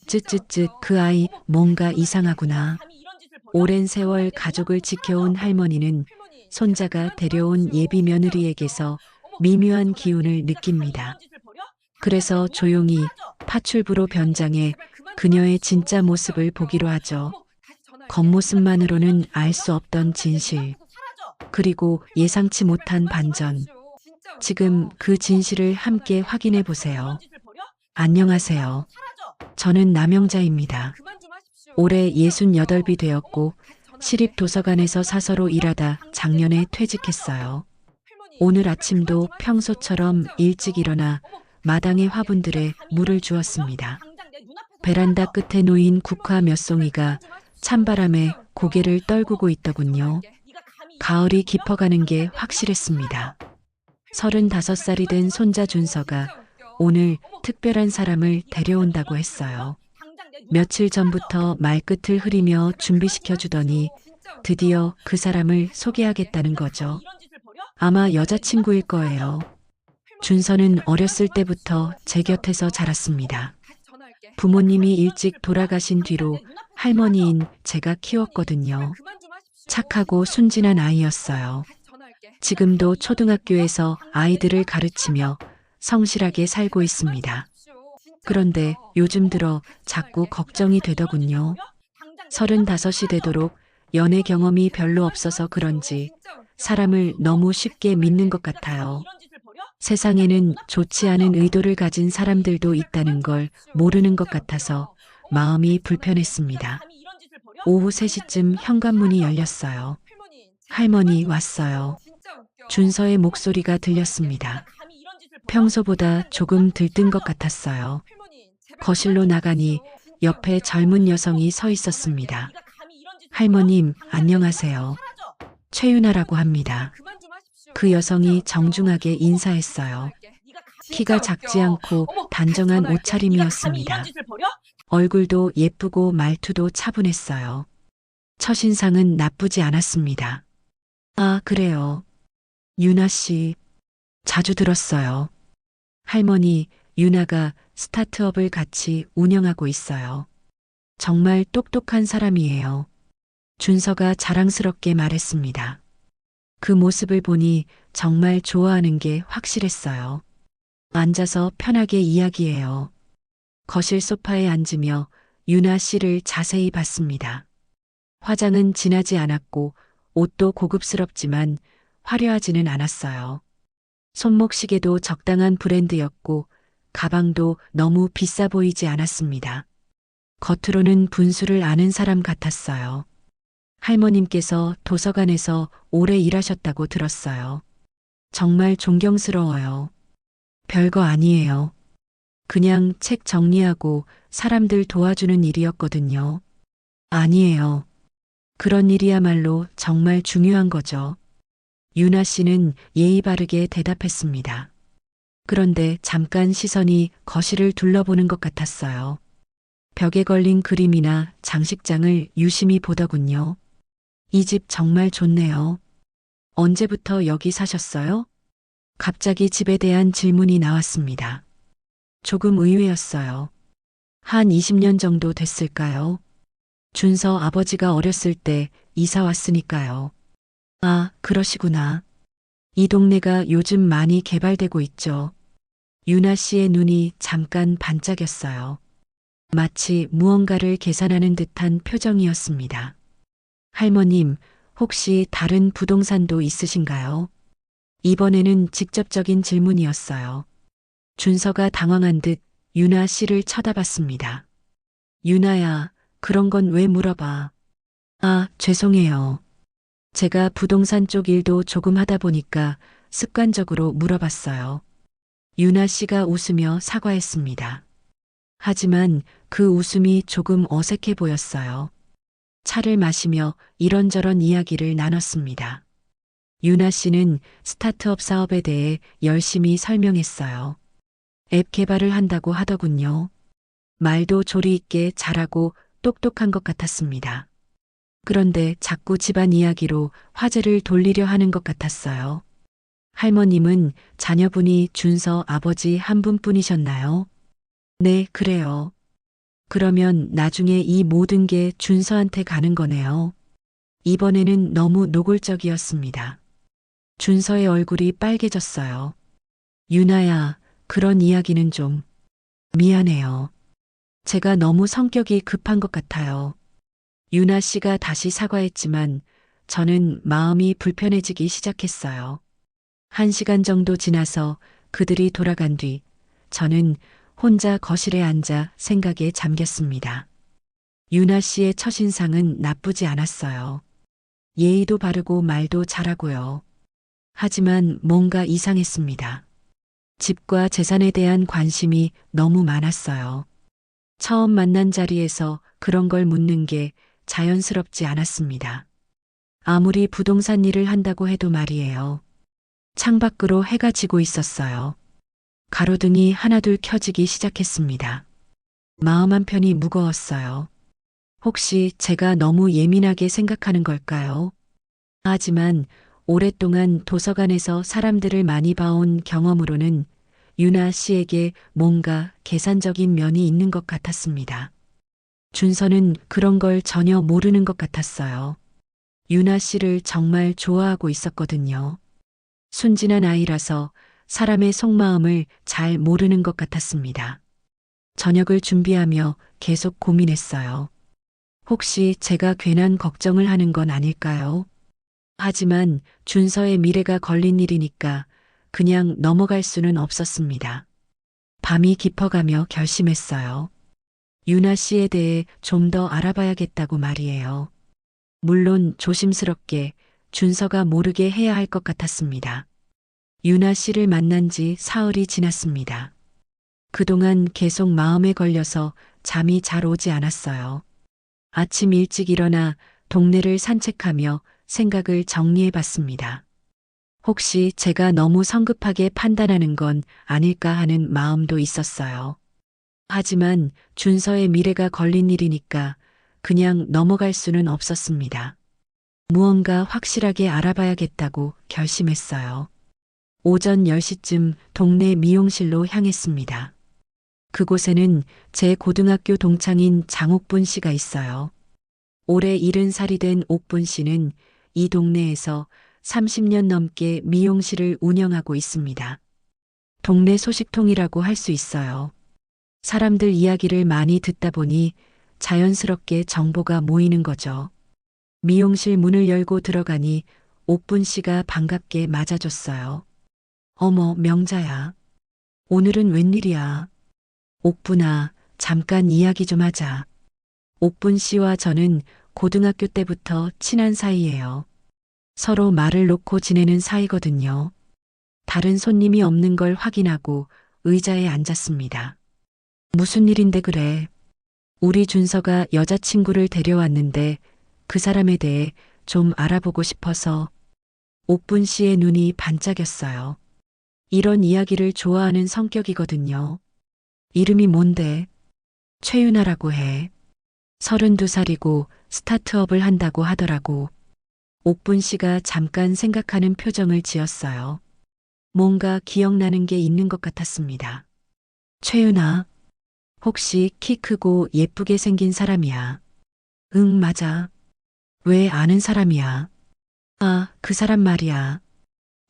쯧쯧쯧 그 아이 뭔가 이상하구나. 오랜 세월 가족을 지켜온 할머니는 손자가 데려온 예비 며느리에게서 미묘한 기운을 느낍니다. 그래서 조용히 파출부로 변장해 그녀의 진짜 모습을 보기로 하죠. 겉모습만으로는 알 수 없던 진실, 그리고 예상치 못한 반전. 지금 그 진실을 함께 확인해 보세요. 안녕하세요. 저는 남영자입니다. 올해 68이 되었고 시립도서관에서 사서로 일하다 작년에 퇴직했어요. 오늘 아침도 평소처럼 일찍 일어나 마당의 화분들에 물을 주었습니다. 베란다 끝에 놓인 국화 몇 송이가 찬바람에 고개를 떨구고 있더군요. 가을이 깊어가는 게 확실했습니다. 35살이 된 손자 준서가 오늘 특별한 사람을 데려온다고 했어요. 며칠 전부터 말끝을 흐리며 준비시켜주더니 드디어 그 사람을 소개하겠다는 거죠. 아마 여자친구일 거예요. 준서는 어렸을 때부터 제 곁에서 자랐습니다. 부모님이 일찍 돌아가신 뒤로 할머니인 제가 키웠거든요. 착하고 순진한 아이였어요. 지금도 초등학교에서 아이들을 가르치며 성실하게 살고 있습니다. 그런데 요즘 들어 자꾸 걱정이 되더군요. 35이 되도록 연애 경험이 별로 없어서 그런지 사람을 너무 쉽게 믿는 것 같아요. 세상에는 좋지 않은 의도를 가진 사람들도 있다는 걸 모르는 것 같아서 마음이 불편했습니다. 오후 3시쯤 현관문이 열렸어요. 할머니 왔어요. 준서의 목소리가 들렸습니다. 평소보다 조금 들뜬 것 같았어요. 거실로 나가니 옆에 젊은 여성이 서 있었습니다. 할머님, 안녕하세요. 최윤아라고 합니다. 그 여성이 정중하게 인사했어요. 키가 작지 않고 단정한 옷차림이었습니다. 얼굴도 예쁘고 말투도 차분했어요. 첫인상은 나쁘지 않았습니다. 아, 그래요. 윤아 씨, 자주 들었어요. 할머니, 윤아가 스타트업을 같이 운영하고 있어요. 정말 똑똑한 사람이에요. 준서가 자랑스럽게 말했습니다. 그 모습을 보니 정말 좋아하는 게 확실했어요. 앉아서 편하게 이야기해요. 거실 소파에 앉으며 윤아 씨를 자세히 봤습니다. 화장은 진하지 않았고 옷도 고급스럽지만 화려하지는 않았어요. 손목시계도 적당한 브랜드였고 가방도 너무 비싸 보이지 않았습니다. 겉으로는 분수를 아는 사람 같았어요. 할머님께서 도서관에서 오래 일하셨다고 들었어요. 정말 존경스러워요. 별거 아니에요. 그냥 책 정리하고 사람들 도와주는 일이었거든요. 아니에요. 그런 일이야말로 정말 중요한 거죠. 윤아 씨는 예의 바르게 대답했습니다. 그런데 잠깐 시선이 거실을 둘러보는 것 같았어요. 벽에 걸린 그림이나 장식장을 유심히 보더군요. 이 집 정말 좋네요. 언제부터 여기 사셨어요? 갑자기 집에 대한 질문이 나왔습니다. 조금 의외였어요. 한 20년 정도 됐을까요? 준서 아버지가 어렸을 때 이사 왔으니까요. 아, 그러시구나. 이 동네가 요즘 많이 개발되고 있죠. 윤아 씨의 눈이 잠깐 반짝였어요. 마치 무언가를 계산하는 듯한 표정이었습니다. 할머님, 혹시 다른 부동산도 있으신가요? 이번에는 직접적인 질문이었어요. 준서가 당황한 듯 윤아 씨를 쳐다봤습니다. 윤아야, 그런 건 왜 물어봐? 아, 죄송해요. 제가 부동산 쪽 일도 조금 하다 보니까 습관적으로 물어봤어요. 윤아 씨가 웃으며 사과했습니다. 하지만 그 웃음이 조금 어색해 보였어요. 차를 마시며 이런저런 이야기를 나눴습니다. 윤아 씨는 스타트업 사업에 대해 열심히 설명했어요. 앱 개발을 한다고 하더군요. 말도 조리 있게 잘하고 똑똑한 것 같았습니다. 그런데 자꾸 집안 이야기로 화제를 돌리려 하는 것 같았어요. 할머님은 자녀분이 준서 아버지 한 분뿐이셨나요? 네, 그래요. 그러면 나중에 이 모든 게 준서한테 가는 거네요. 이번에는 너무 노골적이었습니다. 준서의 얼굴이 빨개졌어요. 유나야, 그런 이야기는 좀 미안해요. 제가 너무 성격이 급한 것 같아요. 유나 씨가 다시 사과했지만 저는 마음이 불편해지기 시작했어요. 1시간 정도 지나서 그들이 돌아간 뒤 저는 혼자 거실에 앉아 생각에 잠겼습니다. 유나 씨의 첫인상은 나쁘지 않았어요. 예의도 바르고 말도 잘하고요. 하지만 뭔가 이상했습니다. 집과 재산에 대한 관심이 너무 많았어요. 처음 만난 자리에서 그런 걸 묻는 게 자연스럽지 않았습니다. 아무리 부동산 일을 한다고 해도 말이에요. 창밖으로 해가 지고 있었어요. 가로등이 하나둘 켜지기 시작했습니다. 마음 한편이 무거웠어요. 혹시 제가 너무 예민하게 생각하는 걸까요? 하지만 오랫동안 도서관에서 사람들을 많이 봐온 경험으로는 유나 씨에게 뭔가 계산적인 면이 있는 것 같았습니다. 준서는 그런 걸 전혀 모르는 것 같았어요. 유나 씨를 정말 좋아하고 있었거든요. 순진한 아이라서 사람의 속마음을 잘 모르는 것 같았습니다. 저녁을 준비하며 계속 고민했어요. 혹시 제가 괜한 걱정을 하는 건 아닐까요? 하지만 준서의 미래가 걸린 일이니까 그냥 넘어갈 수는 없었습니다. 밤이 깊어가며 결심했어요. 유나 씨에 대해 좀 더 알아봐야겠다고 말이에요. 물론 조심스럽게 준서가 모르게 해야 할 것 같았습니다. 유나 씨를 만난 지 사흘이 지났습니다. 그동안 계속 마음에 걸려서 잠이 잘 오지 않았어요. 아침 일찍 일어나 동네를 산책하며 생각을 정리해 봤습니다. 혹시 제가 너무 성급하게 판단하는 건 아닐까 하는 마음도 있었어요. 하지만 준서의 미래가 걸린 일이니까 그냥 넘어갈 수는 없었습니다. 무언가 확실하게 알아봐야겠다고 결심했어요. 오전 10시쯤 동네 미용실로 향했습니다. 그곳에는 제 고등학교 동창인 장옥분 씨가 있어요. 올해 70살이 된 옥분 씨는 이 동네에서 30년 넘게 미용실을 운영하고 있습니다. 동네 소식통이라고 할 수 있어요. 사람들 이야기를 많이 듣다 보니 자연스럽게 정보가 모이는 거죠. 미용실 문을 열고 들어가니 옥분 씨가 반갑게 맞아줬어요. 어머, 명자야. 오늘은 웬일이야. 옥분아, 잠깐 이야기 좀 하자. 옥분 씨와 저는 고등학교 때부터 친한 사이예요. 서로 말을 놓고 지내는 사이거든요. 다른 손님이 없는 걸 확인하고 의자에 앉았습니다. 무슨 일인데 그래? 우리 준서가 여자친구를 데려왔는데 그 사람에 대해 좀 알아보고 싶어서. 옥분 씨의 눈이 반짝였어요. 이런 이야기를 좋아하는 성격이거든요. 이름이 뭔데? 최윤아라고 해. 32살이고 스타트업을 한다고 하더라고. 옥분 씨가 잠깐 생각하는 표정을 지었어요. 뭔가 기억나는 게 있는 것 같았습니다. 최윤아, 혹시 키 크고 예쁘게 생긴 사람이야? 응, 맞아. 왜 아는 사람이야? 아, 그 사람 말이야.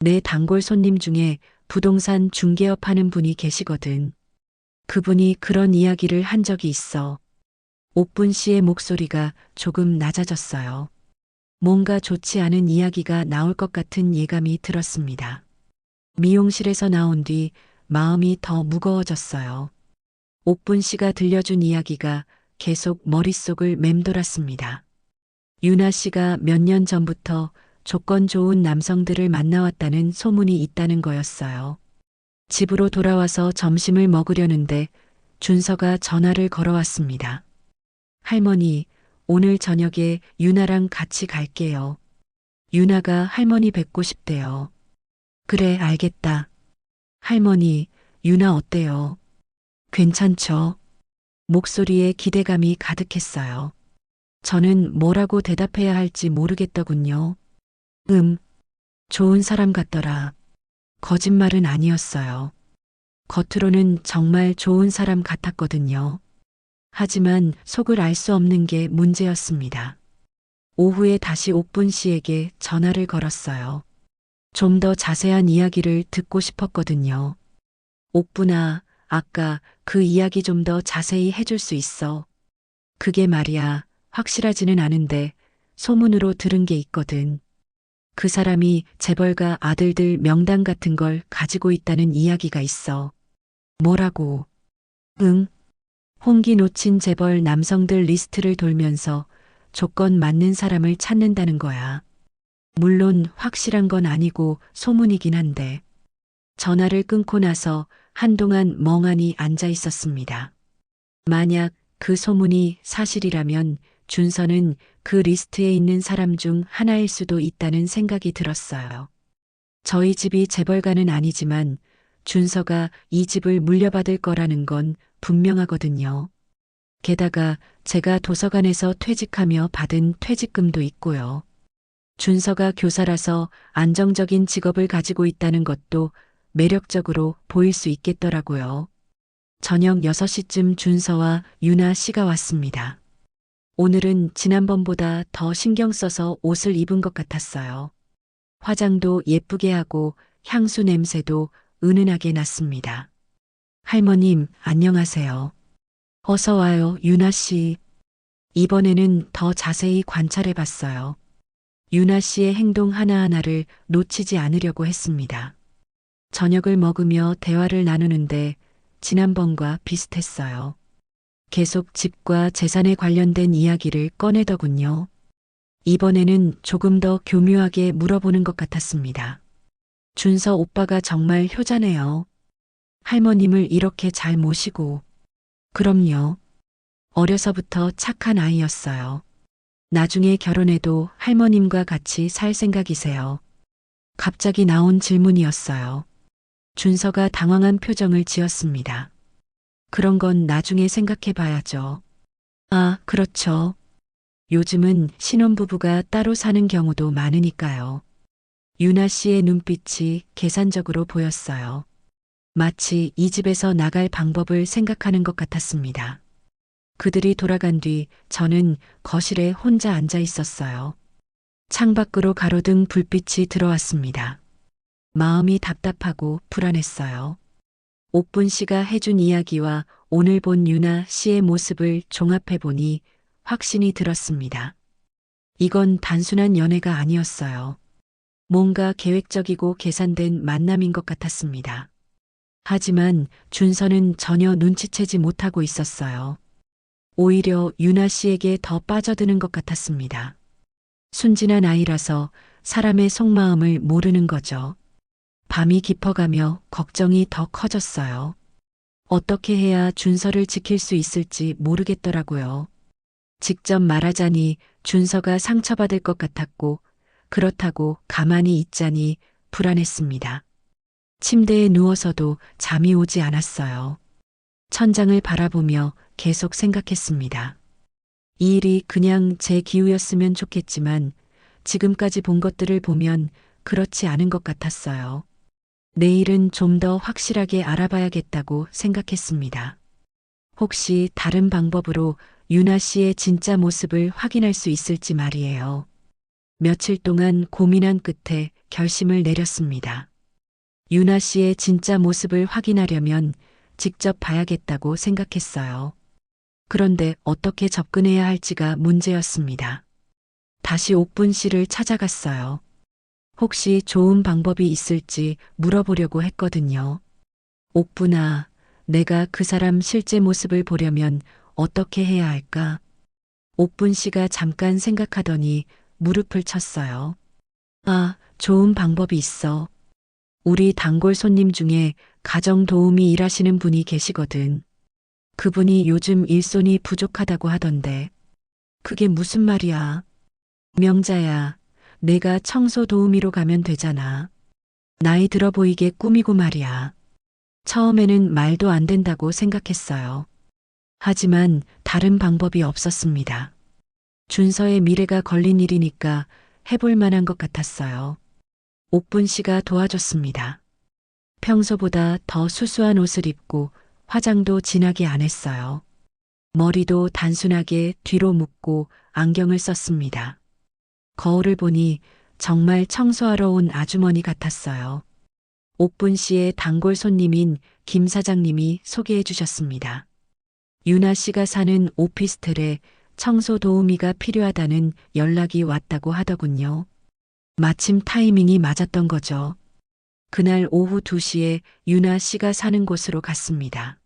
내 단골 손님 중에 부동산 중개업 하는 분이 계시거든. 그분이 그런 이야기를 한 적이 있어. 옥분 씨의 목소리가 조금 낮아졌어요. 뭔가 좋지 않은 이야기가 나올 것 같은 예감이 들었습니다. 미용실에서 나온 뒤 마음이 더 무거워졌어요. 옥분 씨가 들려준 이야기가 계속 머릿속을 맴돌았습니다. 유나 씨가 몇 년 전부터 조건 좋은 남성들을 만나왔다는 소문이 있다는 거였어요. 집으로 돌아와서 점심을 먹으려는데 준서가 전화를 걸어왔습니다. 할머니, 오늘 저녁에 유나랑 같이 갈게요. 유나가 할머니 뵙고 싶대요. 그래, 알겠다. 할머니, 유나 어때요? 괜찮죠? 목소리에 기대감이 가득했어요. 저는 뭐라고 대답해야 할지 모르겠더군요. 좋은 사람 같더라. 거짓말은 아니었어요. 겉으로는 정말 좋은 사람 같았거든요. 하지만 속을 알 수 없는 게 문제였습니다. 오후에 다시 옥분 씨에게 전화를 걸었어요. 좀 더 자세한 이야기를 듣고 싶었거든요. 옥분아, 아까 그 이야기 좀 더 자세히 해줄 수 있어. 그게 말이야, 확실하지는 않은데 소문으로 들은 게 있거든. 그 사람이 재벌가 아들들 명단 같은 걸 가지고 있다는 이야기가 있어. 뭐라고? 응. 홍기 놓친 재벌 남성들 리스트를 돌면서 조건 맞는 사람을 찾는다는 거야. 물론 확실한 건 아니고 소문이긴 한데. 전화를 끊고 나서 한동안 멍하니 앉아 있었습니다. 만약 그 소문이 사실이라면 준서는 그 리스트에 있는 사람 중 하나일 수도 있다는 생각이 들었어요. 저희 집이 재벌가는 아니지만 준서가 이 집을 물려받을 거라는 건 분명하거든요. 게다가 제가 도서관에서 퇴직하며 받은 퇴직금도 있고요. 준서가 교사라서 안정적인 직업을 가지고 있다는 것도 매력적으로 보일 수 있겠더라고요. 저녁 6시쯤 준서와 유나 씨가 왔습니다. 오늘은 지난번보다 더 신경 써서 옷을 입은 것 같았어요. 화장도 예쁘게 하고 향수 냄새도 은은하게 났습니다. 할머님, 안녕하세요. 어서 와요, 유나 씨. 이번에는 더 자세히 관찰해 봤어요. 유나 씨의 행동 하나하나를 놓치지 않으려고 했습니다. 저녁을 먹으며 대화를 나누는데 지난번과 비슷했어요. 계속 집과 재산에 관련된 이야기를 꺼내더군요. 이번에는 조금 더 교묘하게 물어보는 것 같았습니다. 준서 오빠가 정말 효자네요. 할머님을 이렇게 잘 모시고. 그럼요. 어려서부터 착한 아이였어요. 나중에 결혼해도 할머님과 같이 살 생각이세요. 갑자기 나온 질문이었어요. 준서가 당황한 표정을 지었습니다. 그런 건 나중에 생각해 봐야죠. 아, 그렇죠. 요즘은 신혼부부가 따로 사는 경우도 많으니까요. 유나 씨의 눈빛이 계산적으로 보였어요. 마치 이 집에서 나갈 방법을 생각하는 것 같았습니다. 그들이 돌아간 뒤 저는 거실에 혼자 앉아 있었어요. 창밖으로 가로등 불빛이 들어왔습니다. 마음이 답답하고 불안했어요. 옥분 씨가 해준 이야기와 오늘 본 유나 씨의 모습을 종합해 보니 확신이 들었습니다. 이건 단순한 연애가 아니었어요. 뭔가 계획적이고 계산된 만남인 것 같았습니다. 하지만 준서는 전혀 눈치채지 못하고 있었어요. 오히려 유나 씨에게 더 빠져드는 것 같았습니다. 순진한 아이라서 사람의 속마음을 모르는 거죠. 밤이 깊어가며 걱정이 더 커졌어요. 어떻게 해야 준서를 지킬 수 있을지 모르겠더라고요. 직접 말하자니 준서가 상처받을 것 같았고 그렇다고 가만히 있자니 불안했습니다. 침대에 누워서도 잠이 오지 않았어요. 천장을 바라보며 계속 생각했습니다. 이 일이 그냥 제 기우였으면 좋겠지만 지금까지 본 것들을 보면 그렇지 않은 것 같았어요. 내일은 좀 더 확실하게 알아봐야겠다고 생각했습니다. 혹시 다른 방법으로 유나 씨의 진짜 모습을 확인할 수 있을지 말이에요. 며칠 동안 고민한 끝에 결심을 내렸습니다. 유나 씨의 진짜 모습을 확인하려면 직접 봐야겠다고 생각했어요. 그런데 어떻게 접근해야 할지가 문제였습니다. 다시 옥분 씨를 찾아갔어요. 혹시 좋은 방법이 있을지 물어보려고 했거든요. 옥분아, 내가 그 사람 실제 모습을 보려면 어떻게 해야 할까? 옥분 씨가 잠깐 생각하더니 무릎을 쳤어요. 아, 좋은 방법이 있어. 우리 단골 손님 중에 가정 도우미 일하시는 분이 계시거든. 그분이 요즘 일손이 부족하다고 하던데. 그게 무슨 말이야? 명자야, 내가 청소 도우미로 가면 되잖아. 나이 들어 보이게 꾸미고 말이야. 처음에는 말도 안 된다고 생각했어요. 하지만 다른 방법이 없었습니다. 준서의 미래가 걸린 일이니까 해볼 만한 것 같았어요. 옥분 씨가 도와줬습니다. 평소보다 더 수수한 옷을 입고 화장도 진하게 안 했어요. 머리도 단순하게 뒤로 묶고 안경을 썼습니다. 거울을 보니 정말 청소하러 온 아주머니 같았어요. 옥분 씨의 단골 손님인 김 사장님이 소개해 주셨습니다. 유나 씨가 사는 오피스텔에 청소 도우미가 필요하다는 연락이 왔다고 하더군요. 마침 타이밍이 맞았던 거죠. 그날 오후 2시에 유나 씨가 사는 곳으로 갔습니다.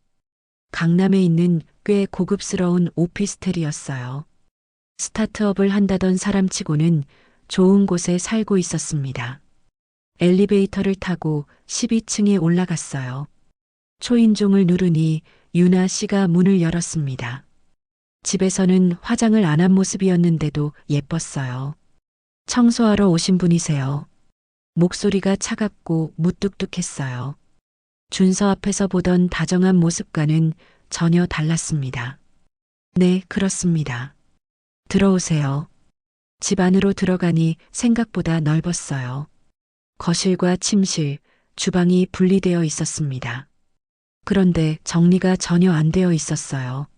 강남에 있는 꽤 고급스러운 오피스텔이었어요. 스타트업을 한다던 사람치고는 좋은 곳에 살고 있었습니다. 엘리베이터를 타고 12층에 올라갔어요. 초인종을 누르니 유나 씨가 문을 열었습니다. 집에서는 화장을 안 한 모습이었는데도 예뻤어요. 청소하러 오신 분이세요. 목소리가 차갑고 무뚝뚝했어요. 준서 앞에서 보던 다정한 모습과는 전혀 달랐습니다. 네, 그렇습니다. 들어오세요. 집 안으로 들어가니 생각보다 넓었어요. 거실과 침실, 주방이 분리되어 있었습니다. 그런데 정리가 전혀 안 되어 있었어요.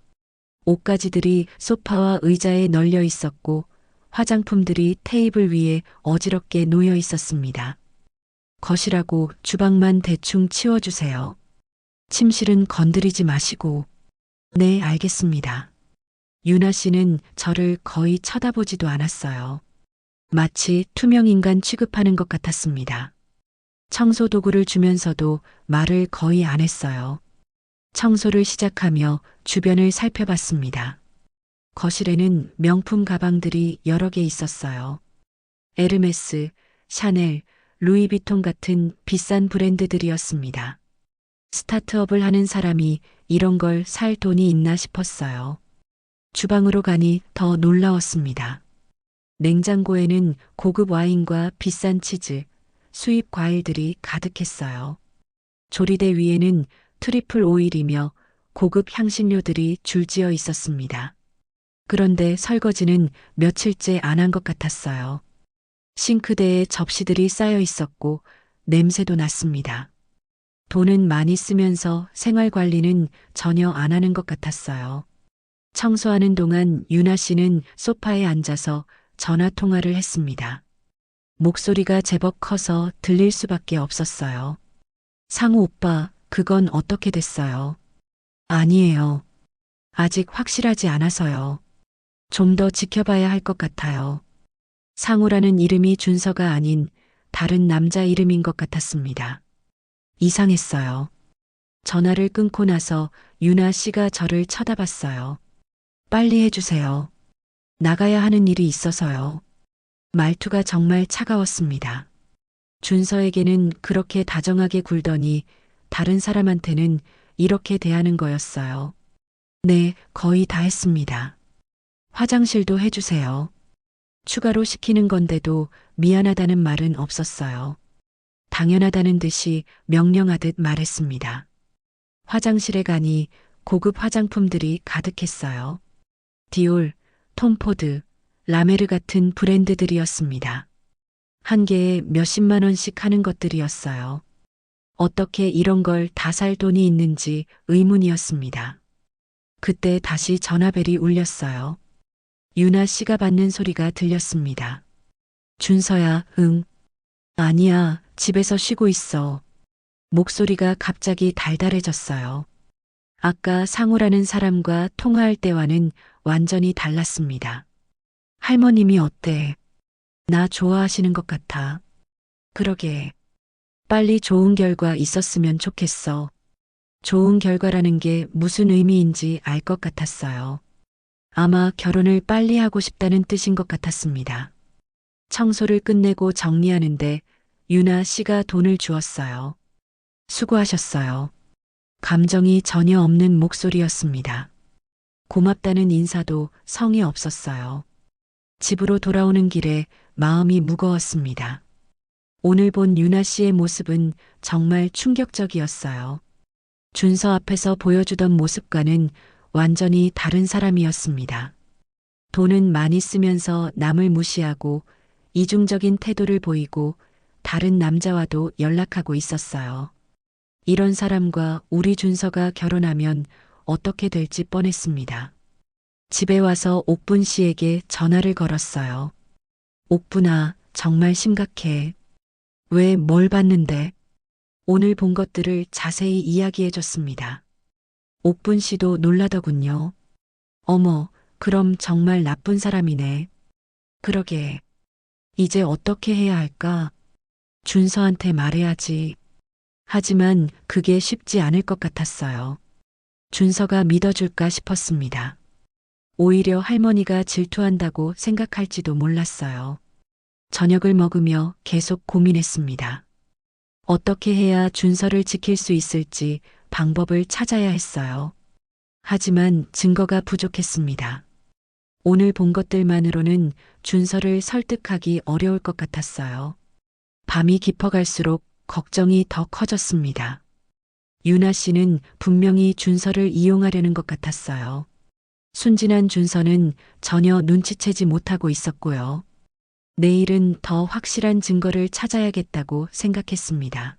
옷가지들이 소파와 의자에 널려 있었고 화장품들이 테이블 위에 어지럽게 놓여 있었습니다. 거실하고 주방만 대충 치워주세요. 침실은 건드리지 마시고. 네, 알겠습니다. 유나 씨는 저를 거의 쳐다보지도 않았어요. 마치 투명 인간 취급하는 것 같았습니다. 청소 도구를 주면서도 말을 거의 안 했어요. 청소를 시작하며 주변을 살펴봤습니다. 거실에는 명품 가방들이 여러 개 있었어요. 에르메스, 샤넬, 루이비통 같은 비싼 브랜드들이었습니다. 스타트업을 하는 사람이 이런 걸 살 돈이 있나 싶었어요. 주방으로 가니 더 놀라웠습니다. 냉장고에는 고급 와인과 비싼 치즈, 수입 과일들이 가득했어요. 조리대 위에는 트리플 오일이며 고급 향신료들이 줄지어 있었습니다. 그런데 설거지는 며칠째 안 한 것 같았어요. 싱크대에 접시들이 쌓여 있었고 냄새도 났습니다. 돈은 많이 쓰면서 생활 관리는 전혀 안 하는 것 같았어요. 청소하는 동안 유나 씨는 소파에 앉아서 전화 통화를 했습니다. 목소리가 제법 커서 들릴 수밖에 없었어요. 상우 오빠, 그건 어떻게 됐어요? 아니에요. 아직 확실하지 않아서요. 좀 더 지켜봐야 할 것 같아요. 상우라는 이름이 준서가 아닌 다른 남자 이름인 것 같았습니다. 이상했어요. 전화를 끊고 나서 유나 씨가 저를 쳐다봤어요. 빨리 해주세요. 나가야 하는 일이 있어서요. 말투가 정말 차가웠습니다. 준서에게는 그렇게 다정하게 굴더니 다른 사람한테는 이렇게 대하는 거였어요. 네, 거의 다 했습니다. 화장실도 해주세요. 추가로 시키는 건데도 미안하다는 말은 없었어요. 당연하다는 듯이 명령하듯 말했습니다. 화장실에 가니 고급 화장품들이 가득했어요. 디올, 톰포드, 라메르 같은 브랜드들이었습니다. 한 개에 몇십만 원씩 하는 것들이었어요. 어떻게 이런 걸 다 살 돈이 있는지 의문이었습니다. 그때 다시 전화벨이 울렸어요. 유나 씨가 받는 소리가 들렸습니다. 준서야, 응. 아니야, 집에서 쉬고 있어. 목소리가 갑자기 달달해졌어요. 아까 상우라는 사람과 통화할 때와는 완전히 달랐습니다. 할머님이 어때? 나 좋아하시는 것 같아. 그러게. 빨리 좋은 결과 있었으면 좋겠어. 좋은 결과라는 게 무슨 의미인지 알 것 같았어요. 아마 결혼을 빨리 하고 싶다는 뜻인 것 같았습니다. 청소를 끝내고 정리하는데 유나 씨가 돈을 주었어요. 수고하셨어요. 감정이 전혀 없는 목소리였습니다. 고맙다는 인사도 성의 없었어요. 집으로 돌아오는 길에 마음이 무거웠습니다. 오늘 본 유나 씨의 모습은 정말 충격적이었어요. 준서 앞에서 보여주던 모습과는 완전히 다른 사람이었습니다. 돈은 많이 쓰면서 남을 무시하고 이중적인 태도를 보이고 다른 남자와도 연락하고 있었어요. 이런 사람과 우리 준서가 결혼하면 어떻게 될지 뻔했습니다. 집에 와서 옥분 씨에게 전화를 걸었어요. 옥분아, 정말 심각해. 왜 뭘 봤는데? 오늘 본 것들을 자세히 이야기해 줬습니다. 옥분 씨도 놀라더군요. 어머, 그럼 정말 나쁜 사람이네. 그러게. 이제 어떻게 해야 할까? 준서한테 말해야지. 하지만 그게 쉽지 않을 것 같았어요. 준서가 믿어줄까 싶었습니다. 오히려 할머니가 질투한다고 생각할지도 몰랐어요. 저녁을 먹으며 계속 고민했습니다. 어떻게 해야 준서를 지킬 수 있을지 방법을 찾아야 했어요. 하지만 증거가 부족했습니다. 오늘 본 것들만으로는 준서를 설득하기 어려울 것 같았어요. 밤이 깊어갈수록 걱정이 더 커졌습니다. 유나 씨는 분명히 준서를 이용하려는 것 같았어요. 순진한 준서는 전혀 눈치채지 못하고 있었고요. 내일은 더 확실한 증거를 찾아야겠다고 생각했습니다.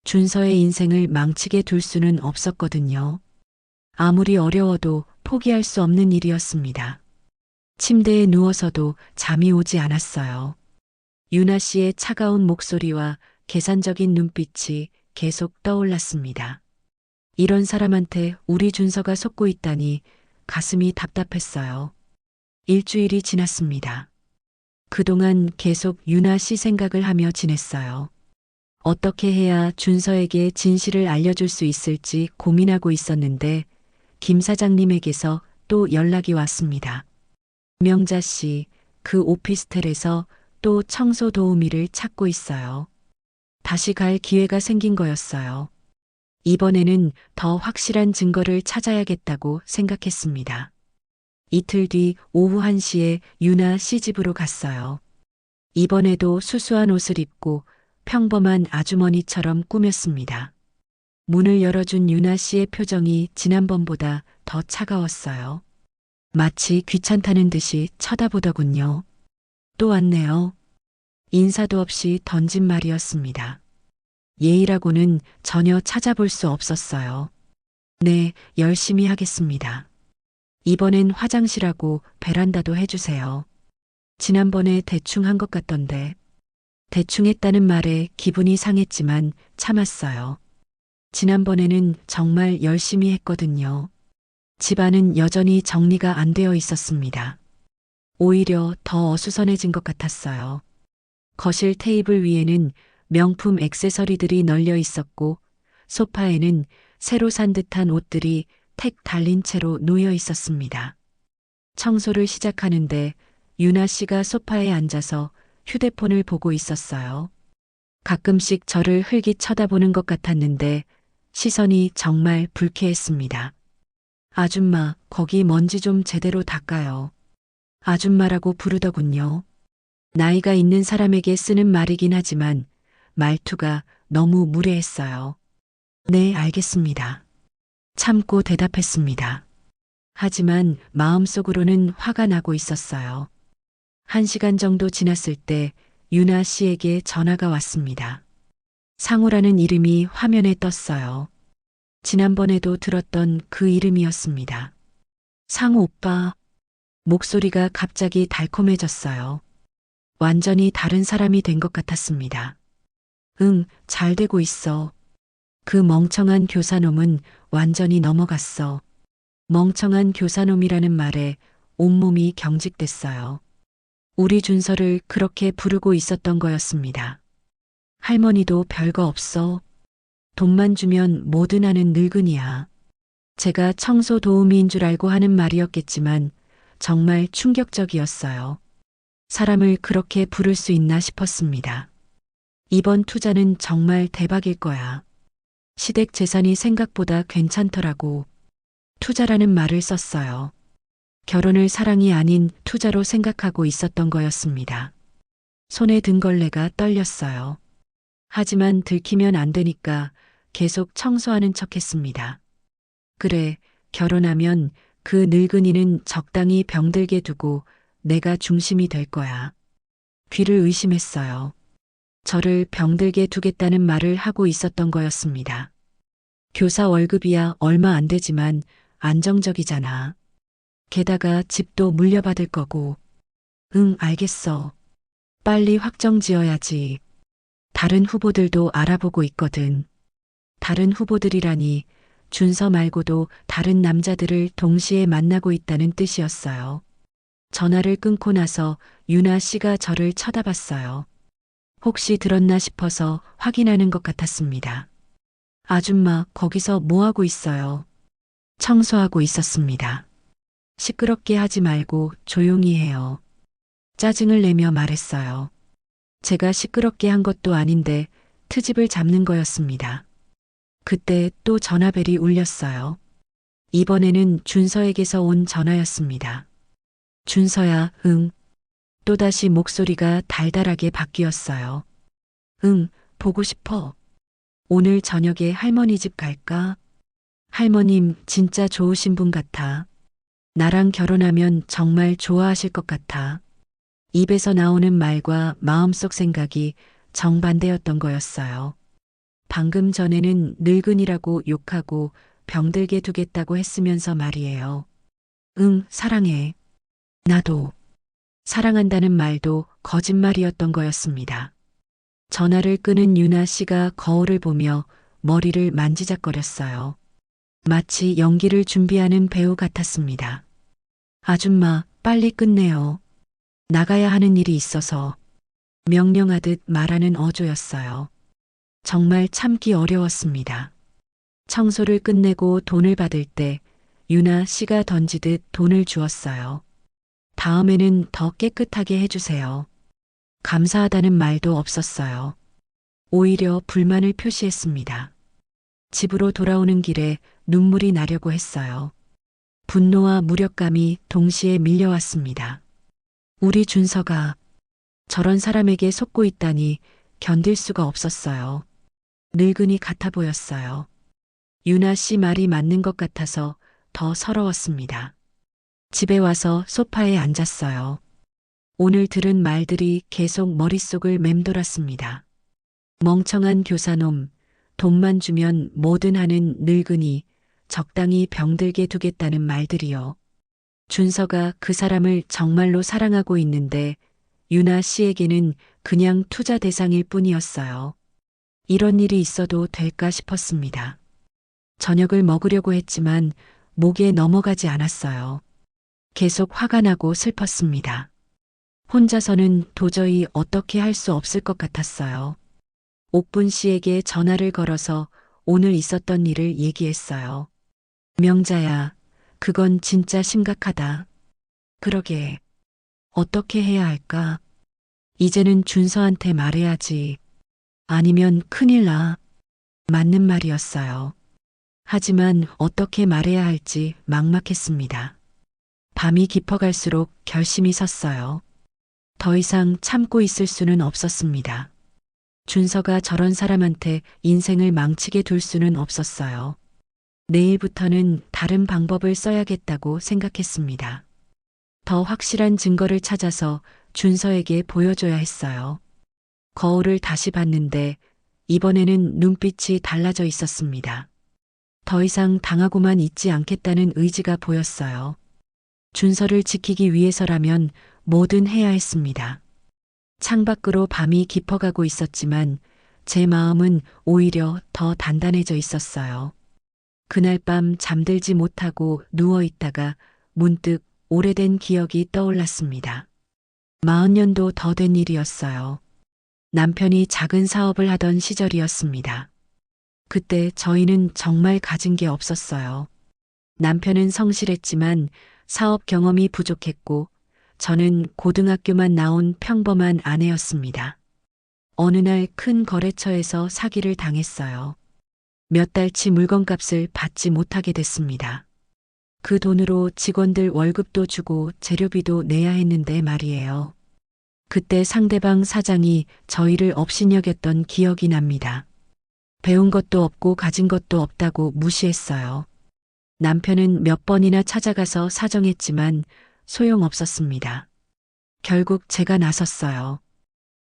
준서의 인생을 망치게 둘 수는 없었거든요. 아무리 어려워도 포기할 수 없는 일이었습니다. 침대에 누워서도 잠이 오지 않았어요. 유나 씨의 차가운 목소리와 계산적인 눈빛이 계속 떠올랐습니다. 이런 사람한테 우리 준서가 속고 있다니 가슴이 답답했어요. 일주일이 지났습니다. 그동안 계속 유나 씨 생각을 하며 지냈어요. 어떻게 해야 준서에게 진실을 알려줄 수 있을지 고민하고 있었는데 김 사장님에게서 또 연락이 왔습니다. 명자 씨, 그 오피스텔에서 또 청소 도우미를 찾고 있어요. 다시 갈 기회가 생긴 거였어요. 이번에는 더 확실한 증거를 찾아야겠다고 생각했습니다. 이틀 뒤 오후 1시에 유나 씨 집으로 갔어요. 이번에도 수수한 옷을 입고 평범한 아주머니처럼 꾸몄습니다. 문을 열어준 유나 씨의 표정이 지난번보다 더 차가웠어요. 마치 귀찮다는 듯이 쳐다보더군요. 또 왔네요. 인사도 없이 던진 말이었습니다. 예의라고는 전혀 찾아볼 수 없었어요. 네, 열심히 하겠습니다. 이번엔 화장실하고 베란다도 해주세요. 지난번에 대충 한 것 같던데. 대충 했다는 말에 기분이 상했지만 참았어요. 지난번에는 정말 열심히 했거든요. 집안은 여전히 정리가 안 되어 있었습니다. 오히려 더 어수선해진 것 같았어요. 거실 테이블 위에는 명품 액세서리들이 널려 있었고 소파에는 새로 산 듯한 옷들이 택 달린 채로 놓여 있었습니다. 청소를 시작하는데 유나 씨가 소파에 앉아서 휴대폰을 보고 있었어요. 가끔씩 저를 흘깃 쳐다보는 것 같았는데 시선이 정말 불쾌했습니다. 아줌마, 거기 먼지 좀 제대로 닦아요. 아줌마라고 부르더군요. 나이가 있는 사람에게 쓰는 말이긴 하지만 말투가 너무 무례했어요. 네, 알겠습니다. 참고 대답했습니다. 하지만 마음속으로는 화가 나고 있었어요. 1시간 정도 지났을 때 유나 씨에게 전화가 왔습니다. 상우라는 이름이 화면에 떴어요. 지난번에도 들었던 그 이름이었습니다. 상우 오빠. 목소리가 갑자기 달콤해졌어요. 완전히 다른 사람이 된 것 같았습니다. 응, 잘 되고 있어. 그 멍청한 교사놈은 완전히 넘어갔어. 멍청한 교사놈이라는 말에 온몸이 경직됐어요. 우리 준서를 그렇게 부르고 있었던 거였습니다. 할머니도 별거 없어. 돈만 주면 뭐든 하는 늙은이야. 제가 청소 도우미인 줄 알고 하는 말이었겠지만 정말 충격적이었어요. 사람을 그렇게 부를 수 있나 싶었습니다. 이번 투자는 정말 대박일 거야. 시댁 재산이 생각보다 괜찮더라고. 투자라는 말을 썼어요. 결혼을 사랑이 아닌 투자로 생각하고 있었던 거였습니다. 손에 든 걸레가 떨렸어요. 하지만 들키면 안 되니까 계속 청소하는 척 했습니다. 그래, 결혼하면 그 늙은이는 적당히 병들게 두고 내가 중심이 될 거야. 귀를 의심했어요. 저를 병들게 두겠다는 말을 하고 있었던 거였습니다. 교사 월급이야 얼마 안 되지만 안정적이잖아. 게다가 집도 물려받을 거고. 응, 알겠어. 빨리 확정 지어야지. 다른 후보들도 알아보고 있거든. 다른 후보들이라니 준서 말고도 다른 남자들을 동시에 만나고 있다는 뜻이었어요. 전화를 끊고 나서 유나 씨가 저를 쳐다봤어요. 혹시 들었나 싶어서 확인하는 것 같았습니다. 아줌마, 거기서 뭐 하고 있어요? 청소하고 있었습니다. 시끄럽게 하지 말고 조용히 해요. 짜증을 내며 말했어요. 제가 시끄럽게 한 것도 아닌데 트집을 잡는 거였습니다. 그때 또 전화벨이 울렸어요. 이번에는 준서에게서 온 전화였습니다. 준서야, 응. 또다시 목소리가 달달하게 바뀌었어요. 응, 보고 싶어. 오늘 저녁에 할머니 집 갈까? 할머님 진짜 좋으신 분 같아. 나랑 결혼하면 정말 좋아하실 것 같아. 입에서 나오는 말과 마음속 생각이 정반대였던 거였어요. 방금 전에는 늙은이라고 욕하고 병들게 두겠다고 했으면서 말이에요. 응, 사랑해. 나도. 사랑한다는 말도 거짓말이었던 거였습니다. 전화를 끄는 유나 씨가 거울을 보며 머리를 만지작거렸어요. 마치 연기를 준비하는 배우 같았습니다. 아줌마, 빨리 끝내요. 나가야 하는 일이 있어서. 명령하듯 말하는 어조였어요. 정말 참기 어려웠습니다. 청소를 끝내고 돈을 받을 때 유나 씨가 던지듯 돈을 주었어요. 다음에는 더 깨끗하게 해주세요. 감사하다는 말도 없었어요. 오히려 불만을 표시했습니다. 집으로 돌아오는 길에 눈물이 나려고 했어요. 분노와 무력감이 동시에 밀려왔습니다. 우리 준서가 저런 사람에게 속고 있다니 견딜 수가 없었어요. 늙은이 같아 보였어요. 유나 씨 말이 맞는 것 같아서 더 서러웠습니다. 집에 와서 소파에 앉았어요. 오늘 들은 말들이 계속 머릿속을 맴돌았습니다. 멍청한 교사놈, 돈만 주면 뭐든 하는 늙은이, 적당히 병들게 두겠다는 말들이요. 준서가 그 사람을 정말로 사랑하고 있는데 유나 씨에게는 그냥 투자 대상일 뿐이었어요. 이런 일이 있어도 될까 싶었습니다. 저녁을 먹으려고 했지만 목에 넘어가지 않았어요. 계속 화가 나고 슬펐습니다. 혼자서는 도저히 어떻게 할 수 없을 것 같았어요. 옥분 씨에게 전화를 걸어서 오늘 있었던 일을 얘기했어요. 명자야, 그건 진짜 심각하다. 그러게, 어떻게 해야 할까? 이제는 준서한테 말해야지. 아니면 큰일 나. 맞는 말이었어요. 하지만 어떻게 말해야 할지 막막했습니다. 밤이 깊어갈수록 결심이 섰어요. 더 이상 참고 있을 수는 없었습니다. 준서가 저런 사람한테 인생을 망치게 둘 수는 없었어요. 내일부터는 다른 방법을 써야겠다고 생각했습니다. 더 확실한 증거를 찾아서 준서에게 보여줘야 했어요. 거울을 다시 봤는데 이번에는 눈빛이 달라져 있었습니다. 더 이상 당하고만 있지 않겠다는 의지가 보였어요. 준서를 지키기 위해서라면 뭐든 해야 했습니다. 창밖으로 밤이 깊어가고 있었지만 제 마음은 오히려 더 단단해져 있었어요. 그날 밤 잠들지 못하고 누워 있다가 문득 오래된 기억이 떠올랐습니다. 40년도 더 된 일이었어요. 남편이 작은 사업을 하던 시절이었습니다. 그때 저희는 정말 가진 게 없었어요. 남편은 성실했지만 사업 경험이 부족했고 저는 고등학교만 나온 평범한 아내였습니다. 어느 날 큰 거래처에서 사기를 당했어요. 몇 달치 물건값을 받지 못하게 됐습니다. 그 돈으로 직원들 월급도 주고 재료비도 내야 했는데 말이에요. 그때 상대방 사장이 저희를 업신여겼던 기억이 납니다. 배운 것도 없고 가진 것도 없다고 무시했어요. 남편은 몇 번이나 찾아가서 사정했지만 소용없었습니다. 결국 제가 나섰어요.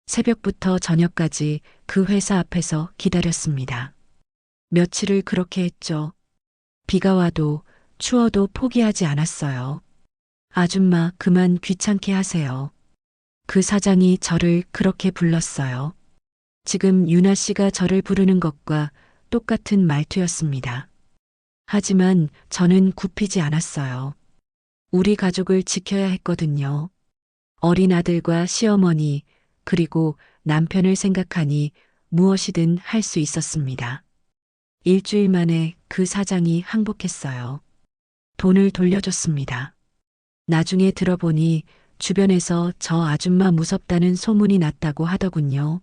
새벽부터 저녁까지 그 회사 앞에서 기다렸습니다. 며칠을 그렇게 했죠. 비가 와도 추워도 포기하지 않았어요. 아줌마, 그만 귀찮게 하세요. 그 사장이 저를 그렇게 불렀어요. 지금 유나 씨가 저를 부르는 것과 똑같은 말투였습니다. 하지만 저는 굽히지 않았어요. 우리 가족을 지켜야 했거든요. 어린 아들과 시어머니, 그리고 남편을 생각하니 무엇이든 할 수 있었습니다. 일주일 만에 그 사장이 항복했어요. 돈을 돌려줬습니다. 나중에 들어보니 주변에서 저 아줌마 무섭다는 소문이 났다고 하더군요.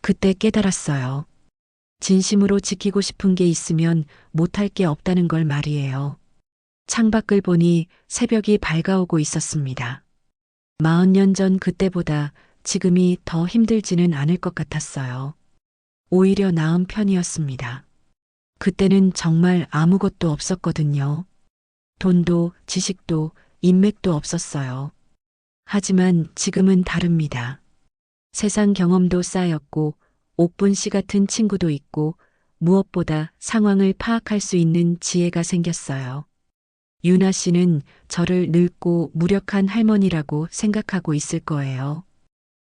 그때 깨달았어요. 진심으로 지키고 싶은 게 있으면 못할 게 없다는 걸 말이에요. 창밖을 보니 새벽이 밝아오고 있었습니다. 40년 전 그때보다 지금이 더 힘들지는 않을 것 같았어요. 오히려 나은 편이었습니다. 그때는 정말 아무것도 없었거든요. 돈도 지식도 인맥도 없었어요. 하지만 지금은 다릅니다. 세상 경험도 쌓였고 옥분 씨 같은 친구도 있고 무엇보다 상황을 파악할 수 있는 지혜가 생겼어요. 유나 씨는 저를 늙고 무력한 할머니라고 생각하고 있을 거예요.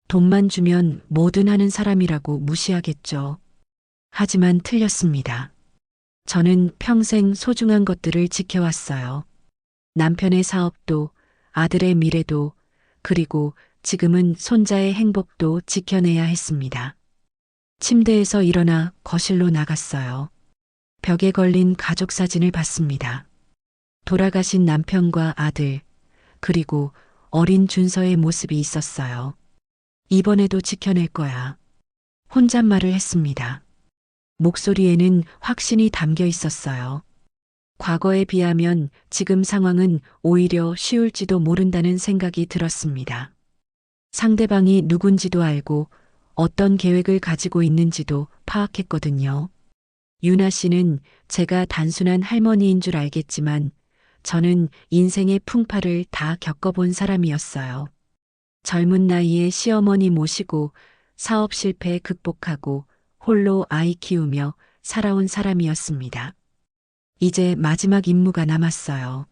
돈만 주면 뭐든 하는 사람이라고 무시하겠죠. 하지만 틀렸습니다. 저는 평생 소중한 것들을 지켜왔어요. 남편의 사업도, 아들의 미래도, 그리고 지금은 손자의 행복도 지켜내야 했습니다. 침대에서 일어나 거실로 나갔어요. 벽에 걸린 가족 사진을 봤습니다. 돌아가신 남편과 아들, 그리고 어린 준서의 모습이 있었어요. 이번에도 지켜낼 거야. 혼잣말을 했습니다. 목소리에는 확신이 담겨 있었어요. 과거에 비하면 지금 상황은 오히려 쉬울지도 모른다는 생각이 들었습니다. 상대방이 누군지도 알고 어떤 계획을 가지고 있는지도 파악했거든요. 유나 씨는 제가 단순한 할머니인 줄 알겠지만 저는 인생의 풍파를 다 겪어본 사람이었어요. 젊은 나이에 시어머니 모시고 사업 실패 극복하고 홀로 아이 키우며 살아온 사람이었습니다. 이제 마지막 임무가 남았어요.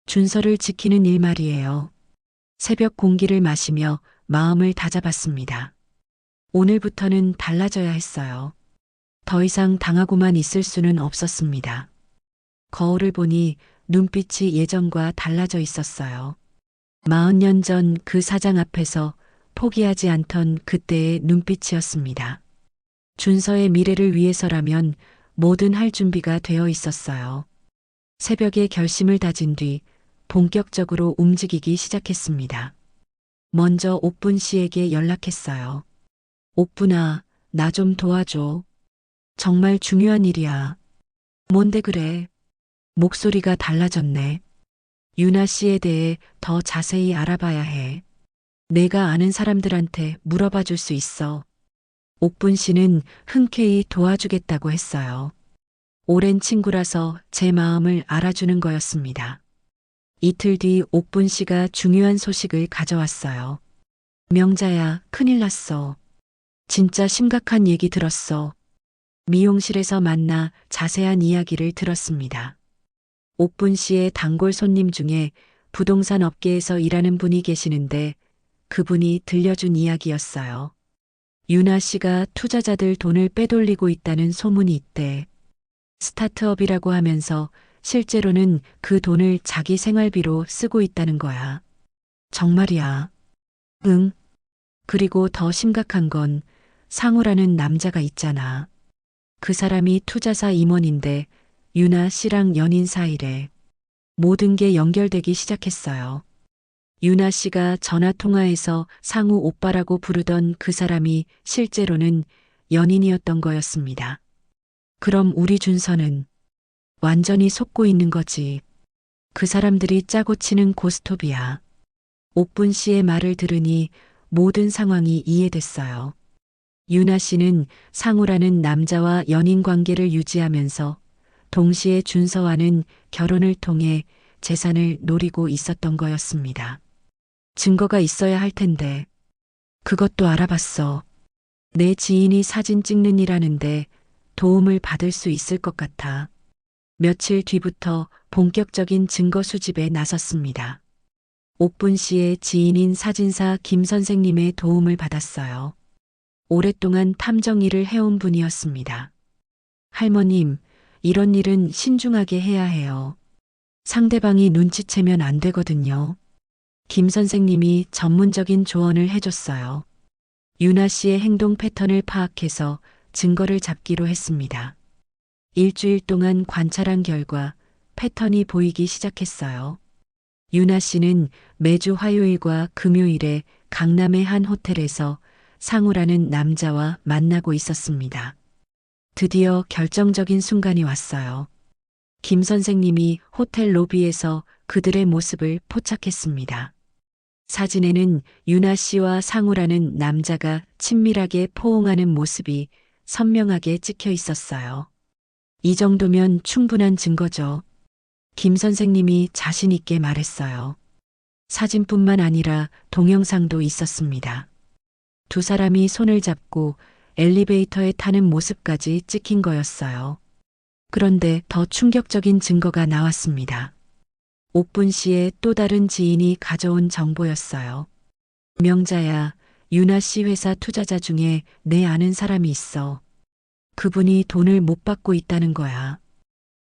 준서를 지키는 일 말이에요. 새벽 공기를 마시며 마음을 다잡았습니다. 오늘부터는 달라져야 했어요. 더 이상 당하고만 있을 수는 없었습니다. 거울을 보니 눈빛이 예전과 달라져 있었어요. 40년 전 그 사장 앞에서 포기하지 않던 그때의 눈빛이었습니다. 준서의 미래를 위해서라면 뭐든 할 준비가 되어 있었어요. 새벽에 결심을 다진 뒤 본격적으로 움직이기 시작했습니다. 먼저 옥분 씨에게 연락했어요. 옥분아, 나 좀 도와줘. 정말 중요한 일이야. 뭔데 그래? 목소리가 달라졌네. 유나 씨에 대해 더 자세히 알아봐야 해. 내가 아는 사람들한테 물어봐 줄 수 있어. 옥분 씨는 흔쾌히 도와주겠다고 했어요. 오랜 친구라서 제 마음을 알아주는 거였습니다. 이틀 뒤 옥분 씨가 중요한 소식을 가져왔어요. 명자야, 큰일 났어. 진짜 심각한 얘기 들었어. 미용실에서 만나 자세한 이야기를 들었습니다. 옥분 씨의 단골 손님 중에 부동산 업계에서 일하는 분이 계시는데 그분이 들려준 이야기였어요. 유나 씨가 투자자들 돈을 빼돌리고 있다는 소문이 있대. 스타트업이라고 하면서 실제로는 그 돈을 자기 생활비로 쓰고 있다는 거야. 정말이야. 응. 그리고 더 심각한 건 상우라는 남자가 있잖아. 그 사람이 투자사 임원인데 유나 씨랑 연인 사이래. 모든 게 연결되기 시작했어요. 유나 씨가 전화 통화에서 상우 오빠라고 부르던 그 사람이 실제로는 연인이었던 거였습니다. 그럼 우리 준서는 완전히 속고 있는 거지. 그 사람들이 짜고 치는 고스톱이야. 옥분 씨의 말을 들으니 모든 상황이 이해됐어요. 유나 씨는 상우라는 남자와 연인 관계를 유지하면서 동시에 준서와는 결혼을 통해 재산을 노리고 있었던 거였습니다. 증거가 있어야 할 텐데 그것도 알아봤어. 내 지인이 사진 찍는 일 하는데 도움을 받을 수 있을 것 같아. 며칠 뒤부터 본격적인 증거 수집에 나섰습니다. 옥분 씨의 지인인 사진사 김 선생님의 도움을 받았어요. 오랫동안 탐정 일을 해온 분이었습니다. 할머님, 이런 일은 신중하게 해야 해요. 상대방이 눈치채면 안 되거든요. 김 선생님이 전문적인 조언을 해줬어요. 유나 씨의 행동 패턴을 파악해서 증거를 잡기로 했습니다. 일주일 동안 관찰한 결과 패턴이 보이기 시작했어요. 유나 씨는 매주 화요일과 금요일에 강남의 한 호텔에서 상우라는 남자와 만나고 있었습니다. 드디어 결정적인 순간이 왔어요. 김 선생님이 호텔 로비에서 그들의 모습을 포착했습니다. 사진에는 유나 씨와 상우라는 남자가 친밀하게 포옹하는 모습이 선명하게 찍혀 있었어요. 이 정도면 충분한 증거죠. 김 선생님이 자신 있게 말했어요. 사진뿐만 아니라 동영상도 있었습니다. 두 사람이 손을 잡고 엘리베이터에 타는 모습까지 찍힌 거였어요. 그런데 더 충격적인 증거가 나왔습니다. 옥분 씨의 또 다른 지인이 가져온 정보였어요. 명자야, 유나 씨 회사 투자자 중에 내 아는 사람이 있어. 그분이 돈을 못 받고 있다는 거야.